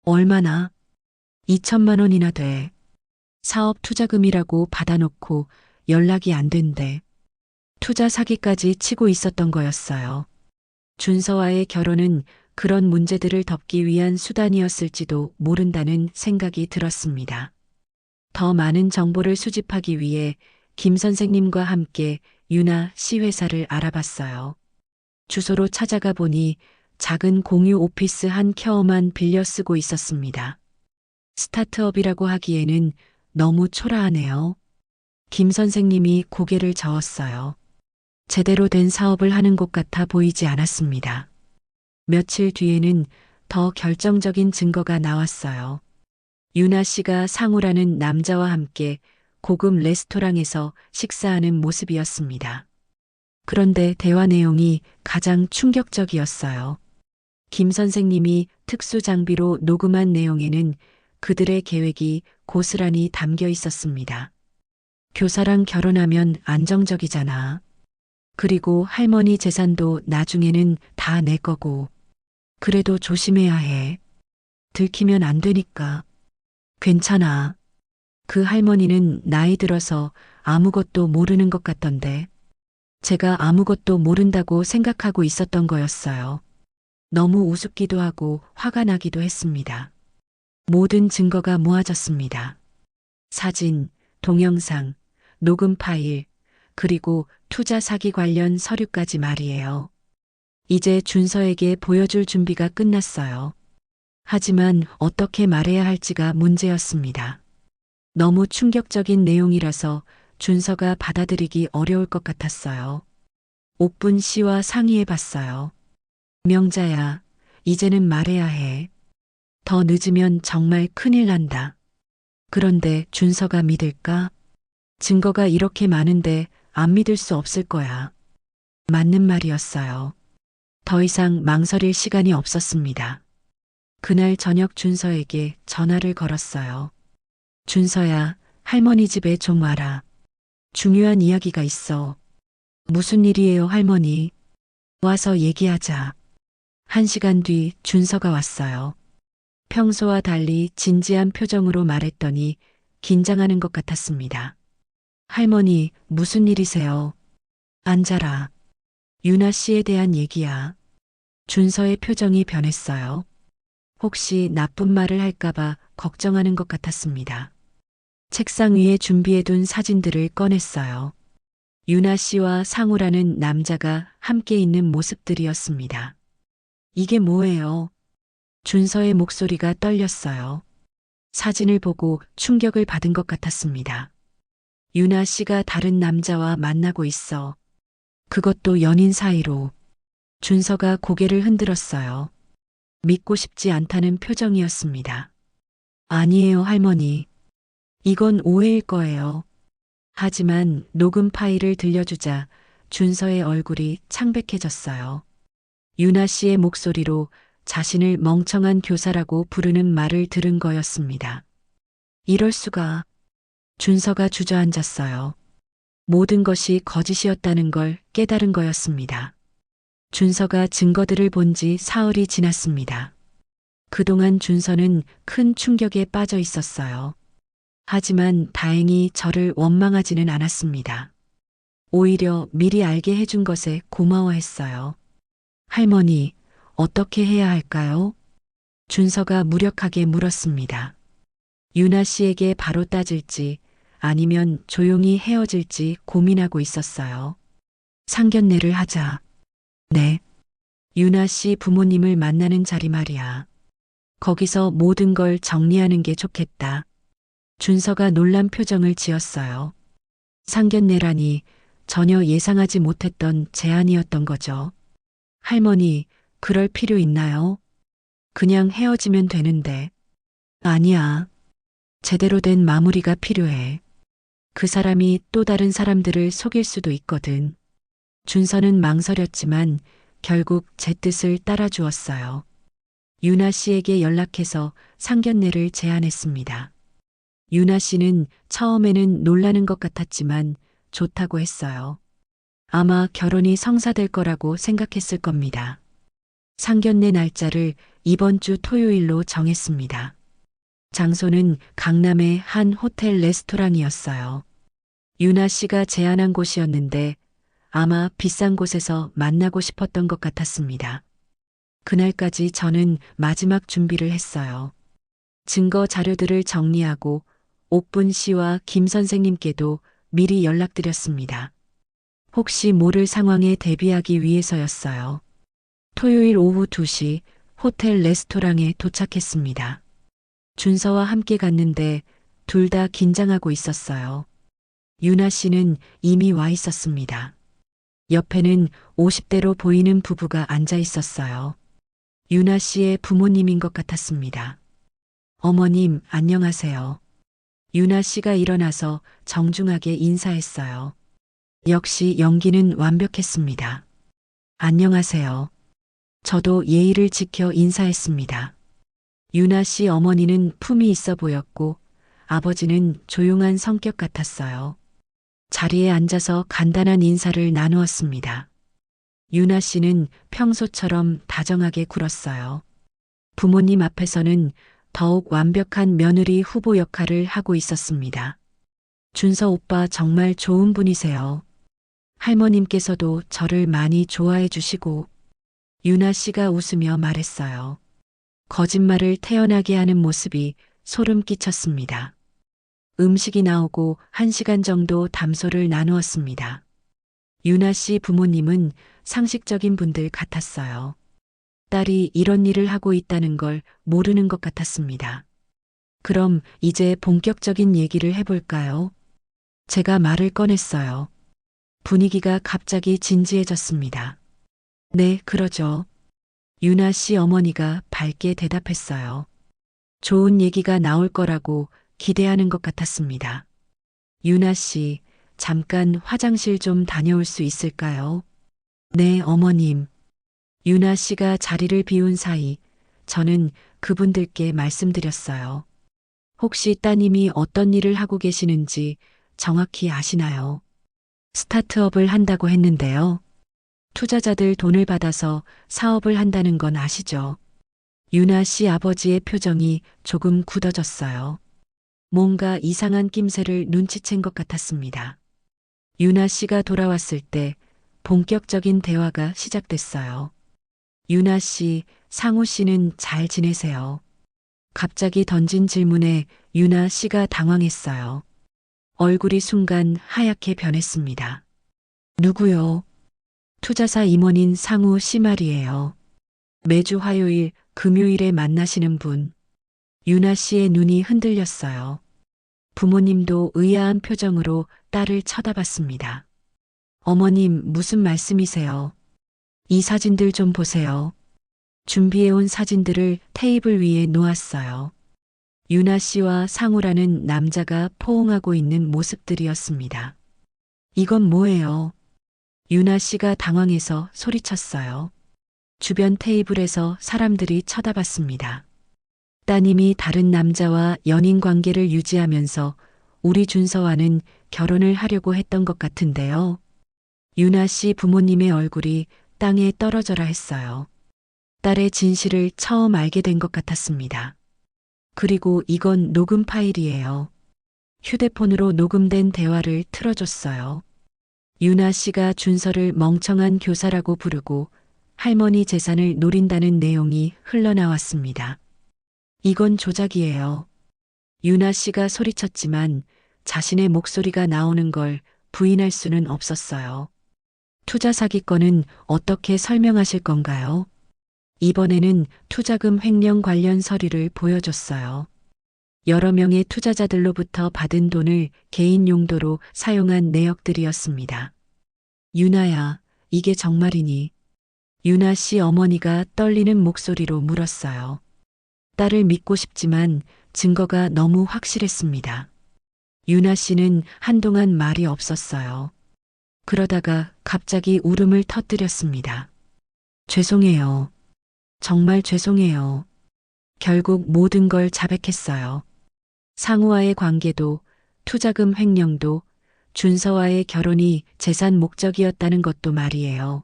얼마나? 2천만 원이나 돼. 사업 투자금이라고 받아놓고 연락이 안 된대. 투자 사기까지 치고 있었던 거였어요. 준서와의 결혼은 그런 문제들을 덮기 위한 수단이었을지도 모른다는 생각이 들었습니다. 더 많은 정보를 수집하기 위해 김 선생님과 함께 유나 씨 회사를 알아봤어요. 주소로 찾아가 보니 작은 공유 오피스 한 켜어만 빌려 쓰고 있었습니다. 스타트업이라고 하기에는 너무 초라하네요. 김 선생님이 고개를 저었어요. 제대로 된 사업을 하는 곳 같아 보이지 않았습니다. 며칠 뒤에는 더 결정적인 증거가 나왔어요. 유나 씨가 상우라는 남자와 함께 고급 레스토랑에서 식사하는 모습이었습니다. 그런데 대화 내용이 가장 충격적이었어요. 김 선생님이 특수 장비로 녹음한 내용에는 그들의 계획이 고스란히 담겨 있었습니다. 교사랑 결혼하면 안정적이잖아. 그리고 할머니 재산도 나중에는 다 내 거고. 그래도 조심해야 해. 들키면 안 되니까. 괜찮아. 그 할머니는 나이 들어서 아무것도 모르는 것 같던데. 제가 아무것도 모른다고 생각하고 있었던 거였어요. 너무 우습기도 하고 화가 나기도 했습니다. 모든 증거가 모아졌습니다. 사진, 동영상, 녹음 파일, 그리고 투자 사기 관련 서류까지 말이에요. 이제 준서에게 보여줄 준비가 끝났어요. 하지만 어떻게 말해야 할지가 문제였습니다. 너무 충격적인 내용이라서 준서가 받아들이기 어려울 것 같았어요. 옥분 씨와 상의해 봤어요. 명자야, 이제는 말해야 해. 더 늦으면 정말 큰일 난다. 그런데 준서가 믿을까? 증거가 이렇게 많은데 안 믿을 수 없을 거야. 맞는 말이었어요. 더 이상 망설일 시간이 없었습니다. 그날 저녁 준서에게 전화를 걸었어요. 준서야, 할머니 집에 좀 와라. 중요한 이야기가 있어. 무슨 일이에요, 할머니? 와서 얘기하자. 1시간 뒤 준서가 왔어요. 평소와 달리 진지한 표정으로 말했더니 긴장하는 것 같았습니다. 할머니, 무슨 일이세요? 앉아라. 유나 씨에 대한 얘기야. 준서의 표정이 변했어요. 혹시 나쁜 말을 할까봐 걱정하는 것 같았습니다. 책상 위에 준비해둔 사진들을 꺼냈어요. 유나 씨와 상우라는 남자가 함께 있는 모습들이었습니다. 이게 뭐예요? 준서의 목소리가 떨렸어요. 사진을 보고 충격을 받은 것 같았습니다. 유나 씨가 다른 남자와 만나고 있어. 그것도 연인 사이로. 준서가 고개를 흔들었어요. 믿고 싶지 않다는 표정이었습니다. 아니에요, 할머니. 이건 오해일 거예요. 하지만 녹음 파일을 들려주자 준서의 얼굴이 창백해졌어요. 유나 씨의 목소리로 자신을 멍청한 교사라고 부르는 말을 들은 거였습니다. 이럴 수가. 준서가 주저앉았어요. 모든 것이 거짓이었다는 걸 깨달은 거였습니다. 준서가 증거들을 본 지 사흘이 지났습니다. 그동안 준서는 큰 충격에 빠져 있었어요. 하지만 다행히 저를 원망하지는 않았습니다. 오히려 미리 알게 해준 것에 고마워했어요. 할머니, 어떻게 해야 할까요? 준서가 무력하게 물었습니다. 유나 씨에게 바로 따질지 아니면 조용히 헤어질지 고민하고 있었어요. 상견례를 하자. 네. 유나 씨 부모님을 만나는 자리 말이야. 거기서 모든 걸 정리하는 게 좋겠다. 준서가 놀란 표정을 지었어요. 상견례라니 전혀 예상하지 못했던 제안이었던 거죠. 할머니, 그럴 필요 있나요? 그냥 헤어지면 되는데. 아니야. 제대로 된 마무리가 필요해. 그 사람이 또 다른 사람들을 속일 수도 있거든. 준서는 망설였지만 결국 제 뜻을 따라주었어요. 유나 씨에게 연락해서 상견례를 제안했습니다. 유나 씨는 처음에는 놀라는 것 같았지만 좋다고 했어요. 아마 결혼이 성사될 거라고 생각했을 겁니다. 상견례 날짜를 이번 주 토요일로 정했습니다. 장소는 강남의 한 호텔 레스토랑이었어요. 유나 씨가 제안한 곳이었는데 아마 비싼 곳에서 만나고 싶었던 것 같았습니다. 그날까지 저는 마지막 준비를 했어요. 증거 자료들을 정리하고 옥분 씨와 김 선생님께도 미리 연락드렸습니다. 혹시 모를 상황에 대비하기 위해서였어요. 토요일 오후 2시 호텔 레스토랑에 도착했습니다. 준서와 함께 갔는데 둘 다 긴장하고 있었어요. 유나 씨는 이미 와 있었습니다. 옆에는 50대로 보이는 부부가 앉아 있었어요. 유나 씨의 부모님인 것 같았습니다. 어머님, 안녕하세요. 유나 씨가 일어나서 정중하게 인사했어요. 역시 연기는 완벽했습니다. 안녕하세요. 저도 예의를 지켜 인사했습니다. 유나 씨 어머니는 품이 있어 보였고 아버지는 조용한 성격 같았어요. 자리에 앉아서 간단한 인사를 나누었습니다. 유나 씨는 평소처럼 다정하게 굴었어요. 부모님 앞에서는 더욱 완벽한 며느리 후보 역할을 하고 있었습니다. 준서 오빠 정말 좋은 분이세요. 할머님께서도 저를 많이 좋아해 주시고. 유나 씨가 웃으며 말했어요. 거짓말을 태연하게 하는 모습이 소름 끼쳤습니다. 음식이 나오고 1시간 정도 담소를 나누었습니다. 유나 씨 부모님은 상식적인 분들 같았어요. 딸이 이런 일을 하고 있다는 걸 모르는 것 같았습니다. 그럼 이제 본격적인 얘기를 해볼까요? 제가 말을 꺼냈어요. 분위기가 갑자기 진지해졌습니다. 네, 그러죠. 유나 씨 어머니가 밝게 대답했어요. 좋은 얘기가 나올 거라고 기대하는 것 같았습니다. 유나 씨, 잠깐 화장실 좀 다녀올 수 있을까요? 네, 어머님. 유나 씨가 자리를 비운 사이 저는 그분들께 말씀드렸어요. 혹시 따님이 어떤 일을 하고 계시는지 정확히 아시나요? 스타트업을 한다고 했는데요. 투자자들 돈을 받아서 사업을 한다는 건 아시죠? 유나 씨 아버지의 표정이 조금 굳어졌어요. 뭔가 이상한 낌새를 눈치챈 것 같았습니다. 유나 씨가 돌아왔을 때 본격적인 대화가 시작됐어요. 유나 씨, 상우 씨는 잘 지내세요? 갑자기 던진 질문에 유나 씨가 당황했어요. 얼굴이 순간 하얗게 변했습니다. 누구요? 투자사 임원인 상우 씨 말이에요. 매주 화요일, 금요일에 만나시는 분. 유나 씨의 눈이 흔들렸어요. 부모님도 의아한 표정으로 딸을 쳐다봤습니다. 어머님, 무슨 말씀이세요? 이 사진들 좀 보세요. 준비해온 사진들을 테이블 위에 놓았어요. 유나 씨와 상우라는 남자가 포옹하고 있는 모습들이었습니다. 이건 뭐예요? 유나 씨가 당황해서 소리쳤어요. 주변 테이블에서 사람들이 쳐다봤습니다. 따님이 다른 남자와 연인 관계를 유지하면서 우리 준서와는 결혼을 하려고 했던 것 같은데요. 유나 씨 부모님의 얼굴이 땅에 떨어져라 했어요. 딸의 진실을 처음 알게 된 것 같았습니다. 그리고 이건 녹음 파일이에요. 휴대폰으로 녹음된 대화를 틀어줬어요. 유나 씨가 준서를 멍청한 교사라고 부르고 할머니 재산을 노린다는 내용이 흘러나왔습니다. 이건 조작이에요. 유나 씨가 소리쳤지만 자신의 목소리가 나오는 걸 부인할 수는 없었어요. 투자 사기건은 어떻게 설명하실 건가요? 이번에는 투자금 횡령 관련 서류를 보여줬어요. 여러 명의 투자자들로부터 받은 돈을 개인 용도로 사용한 내역들이었습니다. 유나야, 이게 정말이니? 유나 씨 어머니가 떨리는 목소리로 물었어요. 딸을 믿고 싶지만 증거가 너무 확실했습니다. 유나 씨는 한동안 말이 없었어요. 그러다가 갑자기 울음을 터뜨렸습니다. 죄송해요. 정말 죄송해요. 결국 모든 걸 자백했어요. 상우와의 관계도, 투자금 횡령도, 준서와의 결혼이 재산 목적이었다는 것도 말이에요.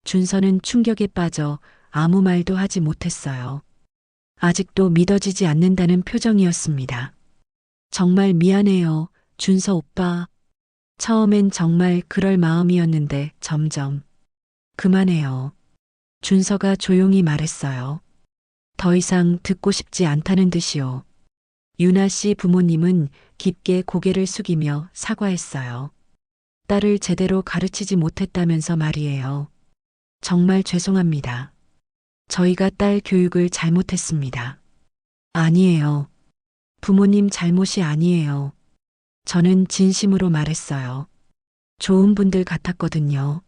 준서는 충격에 빠져 아무 말도 하지 못했어요. 아직도 믿어지지 않는다는 표정이었습니다. 정말 미안해요, 준서 오빠. 처음엔 정말 그럴 마음이었는데 점점. 그만해요. 준서가 조용히 말했어요. 더 이상 듣고 싶지 않다는 듯이요. 유나 씨 부모님은 깊게 고개를 숙이며 사과했어요. 딸을 제대로 가르치지 못했다면서 말이에요. 정말 죄송합니다. 저희가 딸 교육을 잘못했습니다. 아니에요. 부모님 잘못이 아니에요. 저는 진심으로 말했어요. 좋은 분들 같았거든요.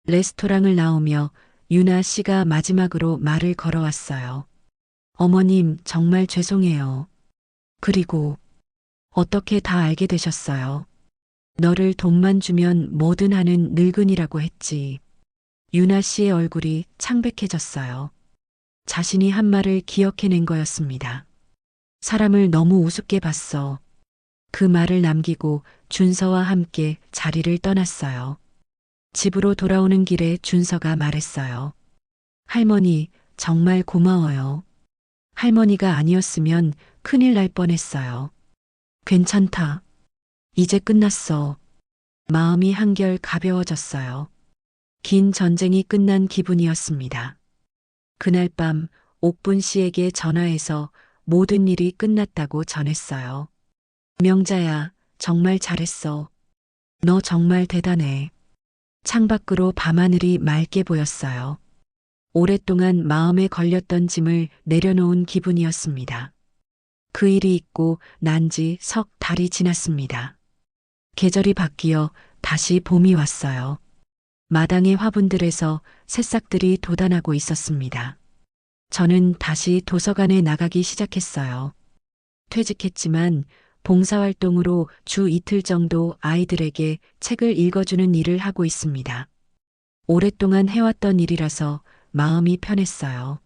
레스토랑을 나오며 유나 씨가 마지막으로 말을 걸어왔어요. 어머님, 정말 죄송해요. 그리고 어떻게 다 알게 되셨어요? 너를 돈만 주면 뭐든 하는 늙은이라고 했지. 유나 씨의 얼굴이 창백해졌어요. 자신이 한 말을 기억해낸 거였습니다. 사람을 너무 우습게 봤어. 그 말을 남기고 준서와 함께 자리를 떠났어요. 집으로 돌아오는 길에 준서가 말했어요. 할머니, 정말 고마워요. 할머니가 아니었으면 큰일 날 뻔했어요. 괜찮다. 이제 끝났어. 마음이 한결 가벼워졌어요. 긴 전쟁이 끝난 기분이었습니다. 그날 밤 옥분 씨에게 전화해서 모든 일이 끝났다고 전했어요. 명자야, 정말 잘했어. 너 정말 대단해. 창밖으로 밤하늘이 맑게 보였어요. 오랫동안 마음에 걸렸던 짐을 내려놓은 기분이었습니다. 그 일이 있고 난 지 석 달이 지났습니다. 계절이 바뀌어 다시 봄이 왔어요. 마당의 화분들에서 새싹들이 돋아나고 있었습니다. 저는 다시 도서관에 나가기 시작했어요. 퇴직했지만 봉사활동으로 주 이틀 정도 아이들에게 책을 읽어주는 일을 하고 있습니다. 오랫동안 해왔던 일이라서 마음이 편했어요.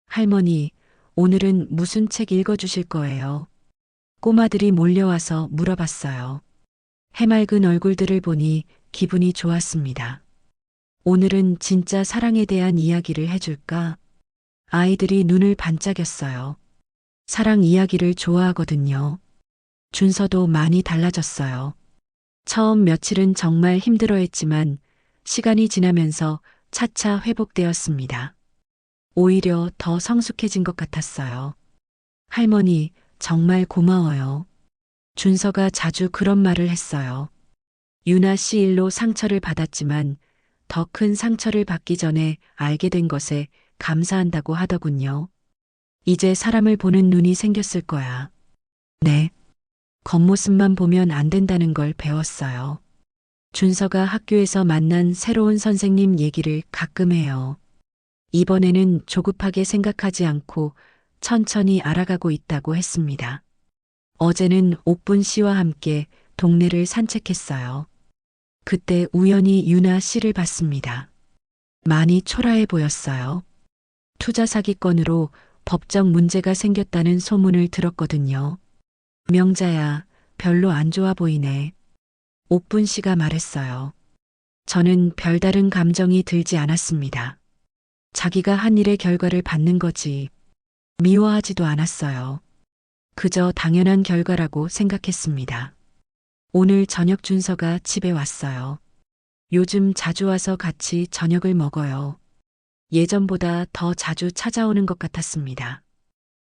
할머니, 오늘은 무슨 책 읽어주실 거예요? 꼬마들이 몰려와서 물어봤어요. 해맑은 얼굴들을 보니 기분이 좋았습니다. 오늘은 진짜 사랑에 대한 이야기를 해줄까? 아이들이 눈을 반짝였어요. 사랑 이야기를 좋아하거든요. 준서도 많이 달라졌어요. 처음 며칠은 정말 힘들어했지만 시간이 지나면서 차차 회복되었습니다. 오히려 더 성숙해진 것 같았어요. 할머니, 정말 고마워요. 준서가 자주 그런 말을 했어요. 유나 씨 일로 상처를 받았지만 더 큰 상처를 받기 전에 알게 된 것에 감사한다고 하더군요. 이제 사람을 보는 눈이 생겼을 거야. 네. 겉모습만 보면 안 된다는 걸 배웠어요. 준서가 학교에서 만난 새로운 선생님 얘기를 가끔 해요. 이번에는 조급하게 생각하지 않고 천천히 알아가고 있다고 했습니다. 어제는 옥분 씨와 함께 동네를 산책했어요. 그때 우연히 유나 씨를 봤습니다. 많이 초라해 보였어요. 투자 사기건으로 법적 문제가 생겼다는 소문을 들었거든요. 명자야, 별로 안 좋아 보이네. 옥분 씨가 말했어요. 저는 별다른 감정이 들지 않았습니다. 자기가 한 일의 결과를 받는 거지. 미워하지도 않았어요. 그저 당연한 결과라고 생각했습니다. 오늘 저녁 준서가 집에 왔어요. 요즘 자주 와서 같이 저녁을 먹어요. 예전보다 더 자주 찾아오는 것 같았습니다.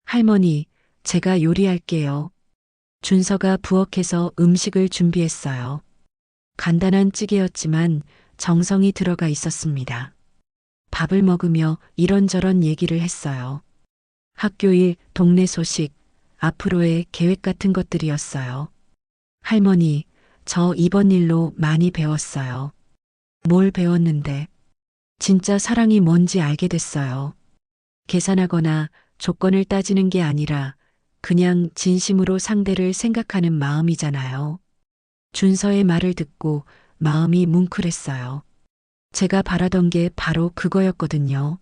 할머니, 제가 요리할게요. 준서가 부엌에서 음식을 준비했어요. 간단한 찌개였지만 정성이 들어가 있었습니다. 밥을 먹으며 이런저런 얘기를 했어요. 학교 일, 동네 소식, 앞으로의 계획 같은 것들이었어요. 할머니, 저 이번 일로 많이 배웠어요. 뭘 배웠는데? 진짜 사랑이 뭔지 알게 됐어요. 계산하거나 조건을 따지는 게 아니라 그냥 진심으로 상대를 생각하는 마음이잖아요. 준서의 말을 듣고 마음이 뭉클했어요. 제가 바라던 게 바로 그거였거든요.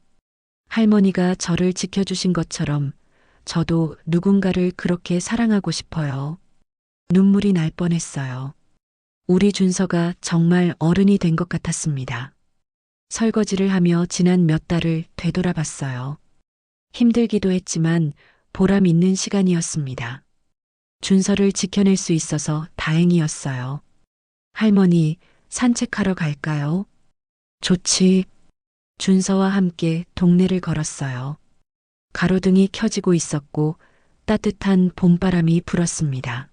할머니가 저를 지켜주신 것처럼 저도 누군가를 그렇게 사랑하고 싶어요. 눈물이 날 뻔했어요. 우리 준서가 정말 어른이 된 것 같았습니다. 설거지를 하며 지난 몇 달을 되돌아봤어요. 힘들기도 했지만 보람 있는 시간이었습니다. 준서를 지켜낼 수 있어서 다행이었어요. 할머니, 산책하러 갈까요? 좋지. 준서와 함께 동네를 걸었어요. 가로등이 켜지고 있었고 따뜻한 봄바람이 불었습니다.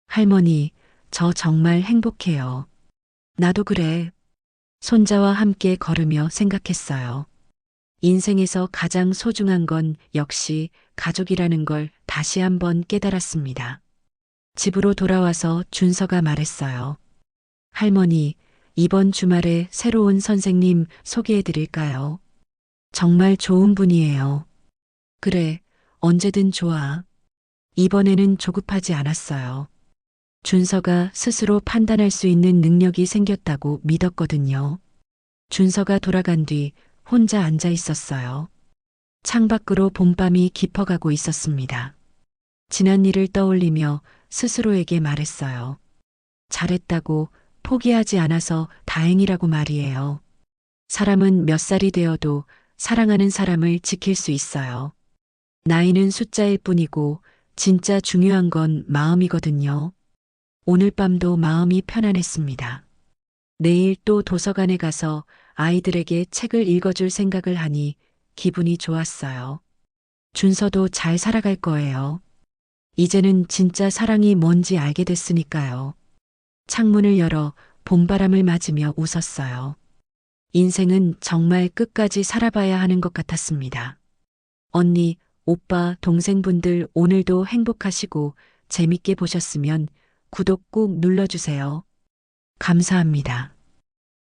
할머니, 저 정말 행복해요. 나도 그래. 손자와 함께 걸으며 생각했어요. 인생에서 가장 소중한 건 역시 가족이라는 걸 다시 한번 깨달았습니다. 집으로 돌아와서 준서가 말했어요. 할머니, 이번 주말에 새로운 선생님 소개해 드릴까요? 정말 좋은 분이에요. 그래, 언제든 좋아. 이번에는 조급하지 않았어요. 준서가 스스로 판단할 수 있는 능력이 생겼다고 믿었거든요. 준서가 돌아간 뒤 혼자 앉아 있었어요. 창밖으로 봄밤이 깊어가고 있었습니다. 지난 일을 떠올리며 스스로에게 말했어요. 잘했다고, 포기하지 않아서 다행이라고 말이에요. 사람은 몇 살이 되어도 사랑하는 사람을 지킬 수 있어요. 나이는 숫자일 뿐이고 진짜 중요한 건 마음이거든요. 오늘 밤도 마음이 편안했습니다. 내일 또 도서관에 가서 아이들에게 책을 읽어줄 생각을 하니 기분이 좋았어요. 준서도 잘 살아갈 거예요. 이제는 진짜 사랑이 뭔지 알게 됐으니까요. 창문을 열어 봄바람을 맞으며 웃었어요. 인생은 정말 끝까지 살아봐야 하는 것 같았습니다. 언니, 오빠, 동생분들 오늘도 행복하시고 재밌게 보셨으면 구독 꼭 눌러주세요. 감사합니다.